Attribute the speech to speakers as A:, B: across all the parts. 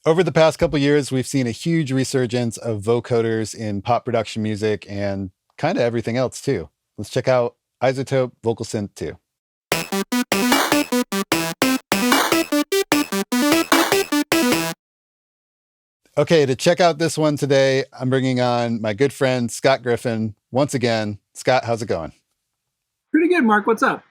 A: Over the past couple years, we've seen a huge resurgence of vocoders in pop production music and kind of everything else too. Let's check out iZotope VocalSynth 2. Okay, to check out this one today, I'm bringing on my good friend Scott Griffin once again. Scott, how's it going?
B: Pretty good, Mark. What's up?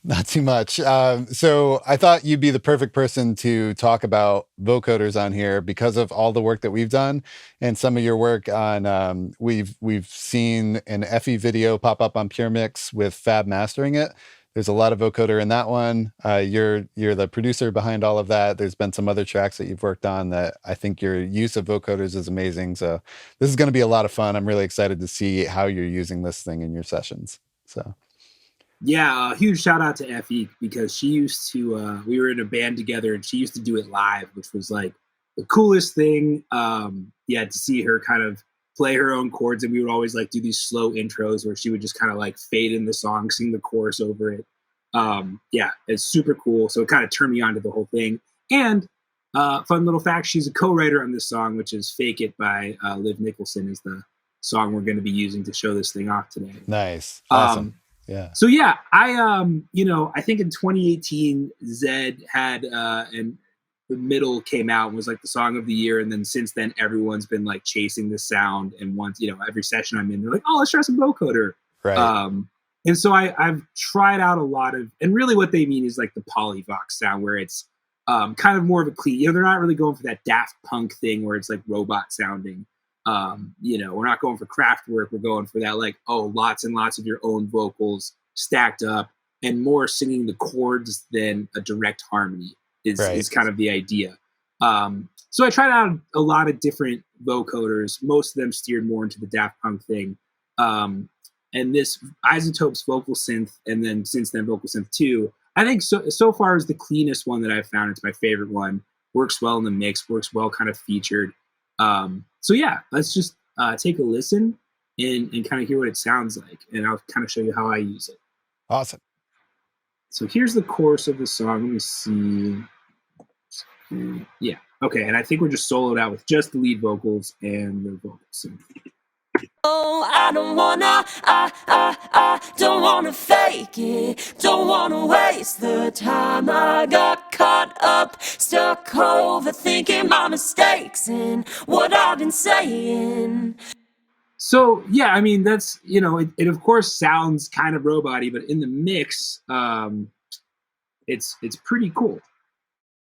A: Not too much. So I thought you'd be the perfect person to talk about vocoders on here because of all the work that we've done and some of your work on. We've seen an FE video pop up on Puremix with Fab mastering it. There's a lot of vocoder in that one. You're the producer behind all of that. There's been some other tracks that you've worked on that I think your use of vocoders is amazing. So this is going to be a lot of fun. I'm really excited to see how you're using this thing in your sessions. So.
B: Yeah, huge shout out to Fe because she used to. We were in a band together, and she used to do it live, which was like the coolest thing. Yeah, to see her kind of play her own chords, and we would always like do these slow intros where she would just kind of like fade in the song, sing the chorus over it. Yeah, it's super cool. So it kind of turned me on to the whole thing. And fun little fact: she's a co-writer on this song, which is "Fake It" by Liv Nicholson, is the song we're going to be using to show this thing off today.
A: Nice, awesome. Yeah.
B: So yeah, I think in 2018, Zed had and The Middle came out and was like the song of the year, and then since then everyone's been like chasing the sound. And once every session I'm in, they're like, "Oh, let's try some vocoder."
A: Right.
B: And so I've tried out a lot of, and really what they mean is like the polyvox sound, where it's kind of more of a clean. They're not really going for that Daft Punk thing where it's like robot sounding. We're not going for craft work. We're going for that, like, lots and lots of your own vocals stacked up and more singing the chords than a direct harmony is kind of the idea. So I tried out a lot of different vocoders. Most of them steered more into the Daft Punk thing. And this iZotope's Vocal Synth, and then since then Vocal Synth 2, I think so far is the cleanest one that I've found. It's my favorite one. Works well in the mix, works well kind of featured. So yeah, let's just take a listen and kind of hear what it sounds like, and I'll kind of show you how I use it.
A: Awesome.
B: So here's the chorus of the song. Let me see. Yeah. Okay. And I think we're just soloed out with just the lead vocals and the vocal synth.
C: Oh, I don't wanna fake it, don't wanna waste the time. I got caught up, stuck overthinking my mistakes and what I've been saying.
B: So yeah, I mean that's it of course sounds kind of robot-y, but in the mix, it's pretty cool.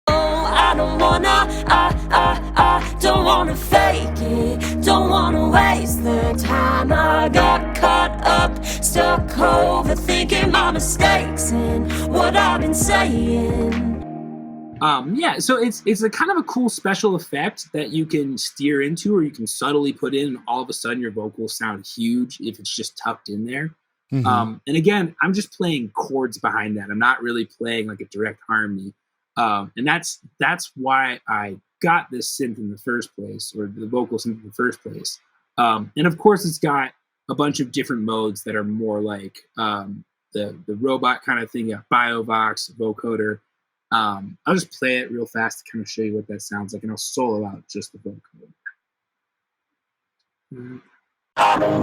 C: I don't wanna fake it, don't wanna waste the time. I got caught up, stuck overthinking my mistakes and what I've been saying.
B: Yeah, so it's a kind of a cool special effect that you can steer into, or you can subtly put in, and all of a sudden your vocals sound huge if it's just tucked in there.
A: Mm-hmm.
B: And again, I'm just playing chords behind that. I'm not really playing like a direct harmony. And that's why I got this synth in the first place, or the vocal synth in the first place. And of course, it's got a bunch of different modes that are more like the robot kind of thing. Yeah, Biovox, vocoder. I'll just play it real fast to kind of show you what that sounds like, and I'll solo out just the vocoder.
C: I don't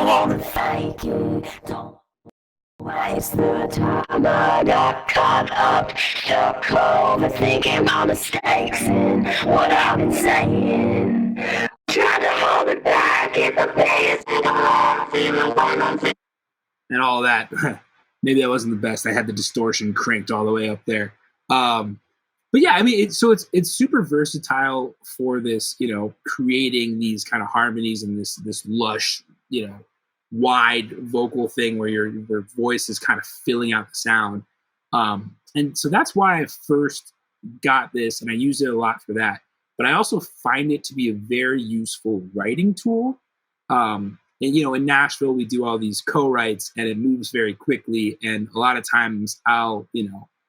C: wanna fake it, don't waste the time. I got caught up, stuck overthinking my mistakes and what I've been saying. Trying to hold it back in the face,
B: and all that. Maybe that wasn't the best. I had the distortion cranked all the way up there. But yeah, I mean, it's super versatile for this, creating these kind of harmonies and this lush, wide vocal thing where your voice is kind of filling out the sound. And so that's why I first got this, and I use it a lot for that. But I also find it to be a very useful writing tool. And in Nashville, we do all these co-writes, and it moves very quickly. And a lot of times I'll,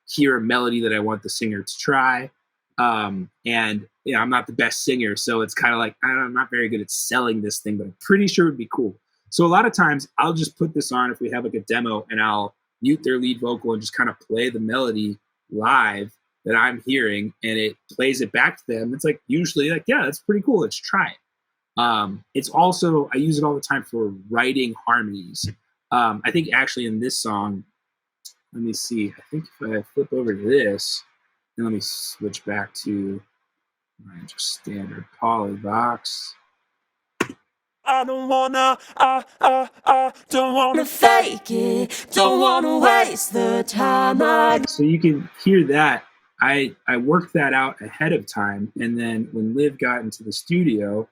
B: hear a melody that I want the singer to try. And I'm not the best singer, so it's kind of like, I'm not very good at selling this thing, but I'm pretty sure it'd be cool. So a lot of times I'll just put this on if we have like a demo, and I'll mute their lead vocal and just kind of play the melody live. that I'm hearing, and it plays it back to them. It's like usually like, yeah, that's pretty cool. Let's try it. It's also, I use it all the time for writing harmonies. I think actually in this song, let me see. I think if I flip over to this, and let me switch back to my just standard polyvox.
C: I don't wanna fake it, don't wanna waste the time.
B: So you can hear that. I worked that out ahead of time, and then when Liv got into the studio,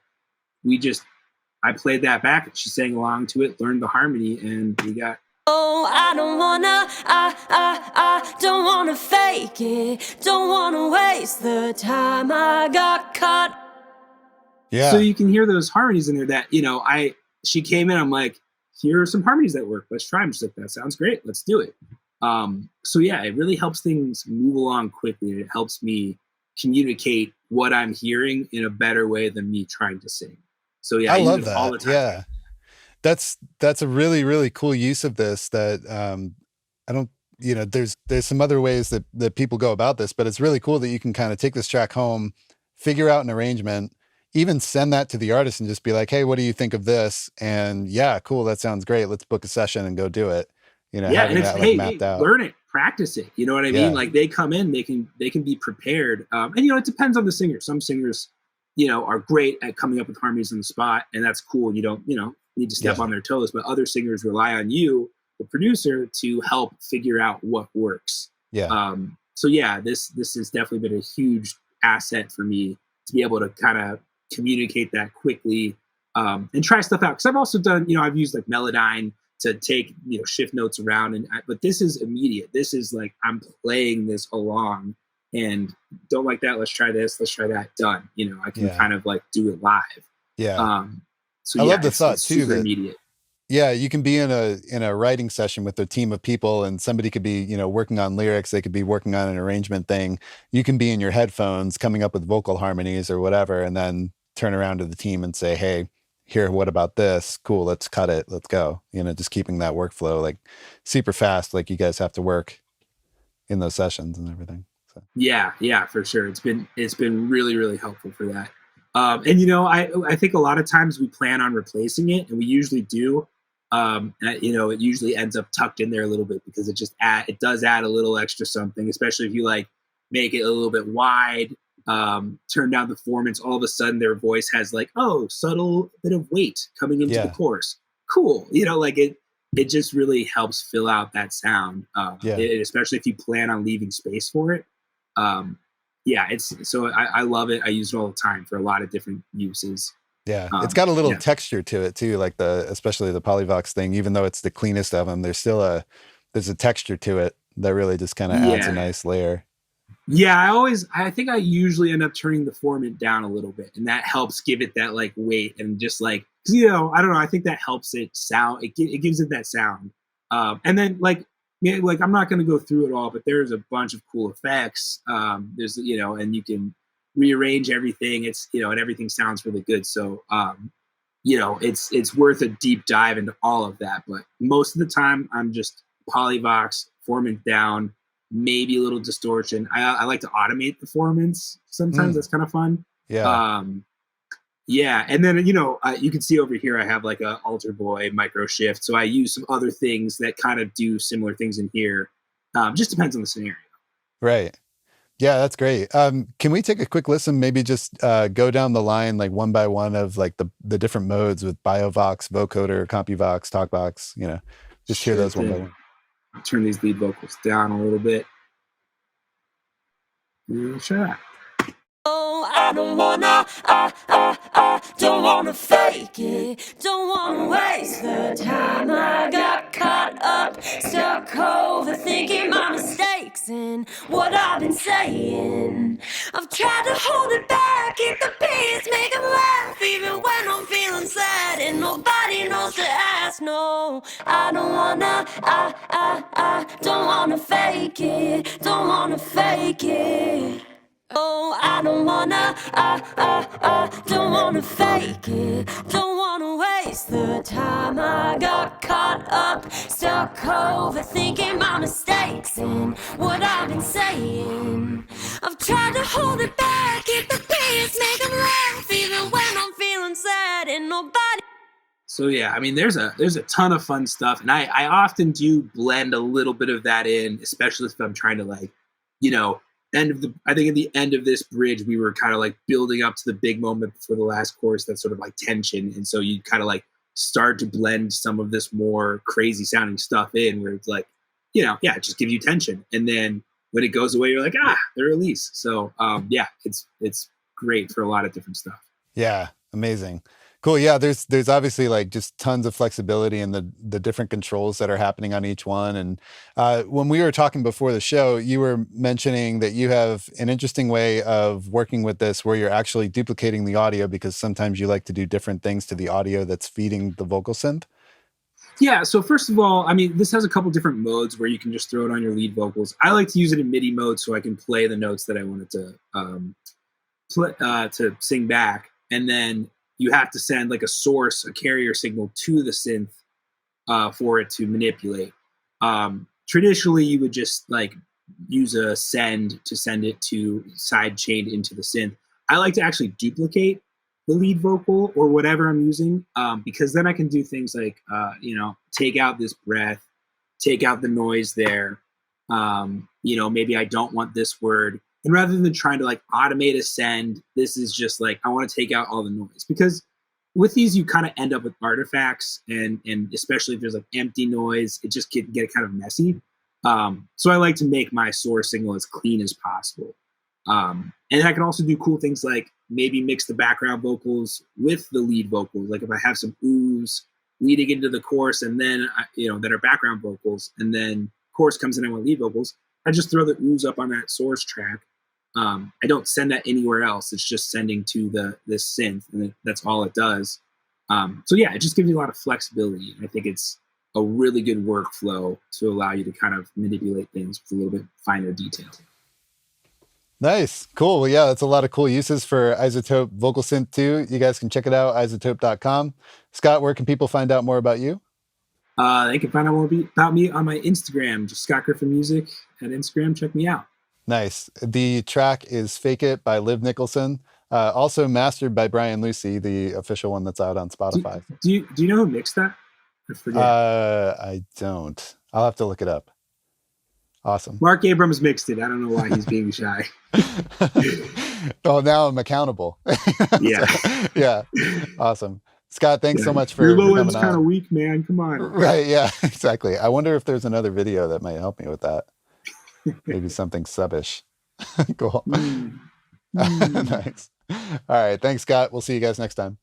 B: I played that back, and she sang along to it, learned the harmony, and we got.
C: Oh, I don't wanna fake it, don't wanna waste the time. I got caught.
A: Yeah.
B: So you can hear those harmonies in there that, she came in, I'm like, here are some harmonies that work. Let's try them. She's like, that sounds great. Let's do it. So yeah, it really helps things move along quickly. It helps me communicate what I'm hearing in a better way than me trying to sing. So yeah,
A: I love that.
B: all the time.
A: Yeah. That's a really, really cool use of this that, I don't, there's some other ways that people go about this, but it's really cool that you can kind of take this track home, figure out an arrangement, even send that to the artist and just be like, hey, what do you think of this? And yeah, cool. That sounds great. Let's book a session and go do it.
B: Yeah. And it's,
A: that mapped out.
B: Learn it, practice it. You know what I mean? Like they come in, they can be prepared. And it depends on the singer. Some singers, are great at coming up with harmonies on the spot, and that's cool. You don't, need to step on their toes, but other singers rely on you, the producer, to help figure out what works.
A: Yeah.
B: So yeah, this has definitely been a huge asset for me to be able to kind of communicate that quickly, and try stuff out. Because I've also done, I've used like Melodyne to take, shift notes around, but this is immediate. This is like, I'm playing this along, and don't like that. Let's try this. Let's try that. Done. I can kind of like do it live.
A: Yeah.
B: So
A: I love the thought too.
B: Super immediate.
A: Yeah, you can be in a writing session with a team of people, and somebody could be, working on lyrics. They could be working on an arrangement thing. You can be in your headphones coming up with vocal harmonies or whatever, and then turn around to the team and say, hey, here, what about this? Cool, let's cut it. Let's go. Just keeping that workflow like super fast, like you guys have to work in those sessions and everything. So.
B: Yeah, for sure. It's been really, really helpful for that. And I think a lot of times we plan on replacing it, and we usually do. It usually ends up tucked in there a little bit because it does add a little extra something, especially if you like make it a little bit wide, turn down the performance. All of a sudden, their voice has like, subtle bit of weight coming into the chorus. Cool, it just really helps fill out that sound, especially if you plan on leaving space for it. I love it. I use it all the time for a lot of different uses.
A: Yeah, it's got a little texture to it too, like especially the polyvox thing. Even though it's the cleanest of them, there's a texture to it that really just kind of adds a nice layer. Yeah,
B: I think I usually end up turning the formant down a little bit, and that helps give it that like weight, and just like, I don't know, I think that helps it sound. It gives it that sound, and then like I'm not going to go through it all, but there's a bunch of cool effects. There's and you can rearrange everything. It's and everything sounds really good. So it's worth a deep dive into all of that. But most of the time, I'm just polyvox, formant down, maybe a little distortion. I like to automate the formants sometimes. That's kind of fun.
A: Yeah.
B: And then you can see over here I have like a Alter Boy micro shift. So I use some other things that kind of do similar things in here. Just depends on the scenario.
A: Right. Yeah, that's great. Can we take a quick listen? Maybe just go down the line like one by one of like the different modes with BioVox, Vocoder, CompuVox, TalkVox. Just hear those one by one.
B: I'll turn these lead vocals down a little bit. Try that.
C: Oh, I don't wanna fake it, don't wanna waste the time. I got caught up, stuck overthinking my mistakes and what I've been saying. I've tried to hold it back, keep the peace, make them laugh, even when I'm feeling sad and nobody knows to ask. No, I don't wanna fake it, don't wanna fake it. Oh, I don't wanna fake it, don't wanna wait. waste the time. I got caught up, stuck overthinking my mistakes and what I've been saying. I've tried to hold it back, keep the peace, make them laugh, even when I'm feeling sad and nobody.
B: So yeah, I mean, there's a ton of fun stuff, and I often do blend a little bit of that in, especially if I'm trying to like, you know, I think at the end of this bridge, we were kind of like building up to the big moment for the last chorus, that's sort of like tension, and so you kind of like start to blend some of this more crazy sounding stuff in, where it's like, you know, yeah, just give you tension, and then when it goes away, you're like, the release. So yeah, it's great for a lot of different stuff.
A: Yeah, amazing. Cool. Yeah, there's obviously like just tons of flexibility in the different controls that are happening on each one. And when we were talking before the show, you were mentioning that you have an interesting way of working with this where you're actually duplicating the audio because sometimes you like to do different things to the audio that's feeding the vocal synth.
B: Yeah, so first of all, I mean, this has a couple different modes where you can just throw it on your lead vocals. I like to use it in MIDI mode so I can play the notes that I wanted to sing back, and then you have to send like a source, a carrier signal to the synth for it to manipulate. Traditionally, you would just like use a send to send it to side chained into the synth. I like to actually duplicate the lead vocal or whatever I'm using, because then I can do things like, you know, take out this breath, take out the noise there. You know, maybe I don't want this word. And rather than trying to like automate a send, this is just like, I want to take out all the noise, because with these, you kind of end up with artifacts, and especially if there's like empty noise, it just can get kind of messy. So I like to make my source signal as clean as possible. And I can also do cool things like maybe mix the background vocals with the lead vocals. Like if I have some oohs leading into the chorus, and then, you know, that are background vocals, and then chorus comes in and I want lead vocals, I just throw the oohs up on that source track. I don't send that anywhere else. It's just sending to this synth, and that's all it does. So yeah, it just gives you a lot of flexibility. I think it's a really good workflow to allow you to kind of manipulate things with a little bit finer detail.
A: Nice. Cool. Well, yeah, that's a lot of cool uses for iZotope VocalSynth too. You guys can check it out, iZotope.com. Scott, where can people find out more about you?
B: They can find out more about me on my Instagram, just Scott Griffin Music at Instagram. Check me out.
A: Nice. The track is Fake It by Liv Nicholson, also mastered by Brian Lucy, the official one that's out on Spotify.
B: Do you know who mixed that? I forget.
A: I don't. I'll have to look it up. Awesome.
B: Mark Abrams mixed it. I don't know why he's being shy.
A: Oh, now I'm accountable.
B: Yeah.
A: Yeah. Awesome. Scott, thanks so much for
B: your low
A: coming
B: end's
A: on.
B: kind of weak, man. Come on.
A: Right. Yeah, exactly. I wonder if there's another video that might help me with that. Maybe something subbish. Cool. Nice. All right. Thanks, Scott. We'll see you guys next time.